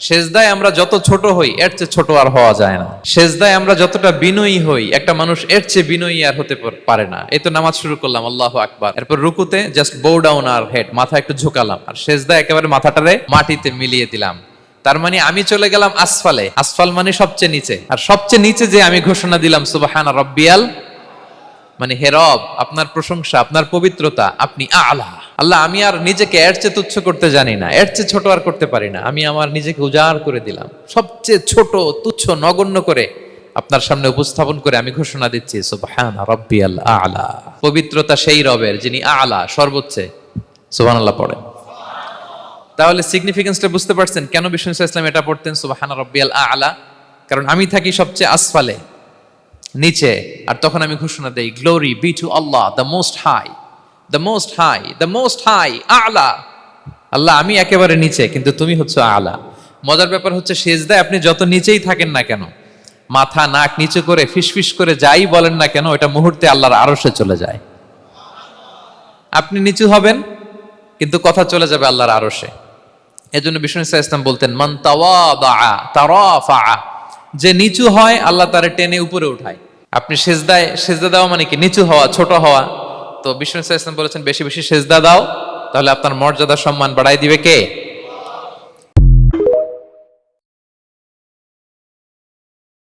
সেজদায় আমরা যত ছোট হই এর চেয়ে ছোট আর হওয়া যায় না। সেজদায় আমরা যতটা বিনয়ী হই একটা মানুষ এর চেয়ে বিনয়ী আর হতে পারে না। এই তো নামাজ শুরু করলাম, আল্লাহু আকবার, এরপর রুকুতে জাস্ট বো ডাউন আর হেড, মাথা একটু ঝুঁকালাম, আর সেজদায় একেবারে মাথাটারে মাটিতে মিলিয়ে দিলাম। তার মানে আমি চলে গেলাম আসফালে। আসফাল মানে সবচেয়ে নিচে, আর সবচেয়ে নিচে যে আমি ঘোষণা দিলাম সুবহানা রাব্বিয়াল, মানে হে রব, আপনার প্রশংসা, আপনার পবিত্রতা, আপনি আলা। আল্লাহ, আমি আর নিজেকে এর চেয়ে তুচ্ছ করতে জানি না, এর চেয়ে ছোট আর করতে পারি না। আমি আমার নিজেকে উজাড় করে দিলাম, সবচেয়ে ছোট, তুচ্ছ, নগণ্য করে আপনার সামনে উপস্থাপন করে আমি ঘোষণা দিচ্ছি সুবহানা রাব্বিয়াল আলা। পবিত্রতা সেই রবের যিনি আলা, সর্বোচ্চে। সুবহানাল্লাহ পড়েন। তাহলে সিগনিফিকেন্সটা বুঝতে পারছেন কেন বিষ্ণু ইসলাম এটা পড়তেন সুবহানা রাব্বিয়াল আলা? কারণ আমি থাকি সবচেয়ে আসফালে, নিচে, আর তখন আমি ঘোষণা দেই glory be to Allah the most high, the most high, the most high, আলা। আল্লাহ, আমি একেবারে নিচে, কিন্তু তুমি হচ্ছে আলা। মজার ব্যাপার হচ্ছে সেজদায় আপনি যত নিচেই থাকেন না কেন, মাথা নাক নিচু করে ফিসফিস করে যাই বলেন না কেন, এটা মুহূর্তে আল্লাহর আরশে চলে যায়। আপনি নিচু হবেন কিন্তু কথা চলে যাবে আল্লাহর আরশে। এজন্য বিষ্ণু ইসলাম বলতেন মান তাওয়াদা তারাফা, যে নিচু হয় আল্লাহ তারে টেনে উপরে উঠায়। আপনি সেজদা দেওয়া মানে কি? নিচু হওয়া, ছোট হওয়া। তো বিষ্ণু ইসলাম বলেছেন বেশি বেশি সেজদা দাও, তাহলে আপনার মর্যাদা সম্মান বাড়াই দিবে কে?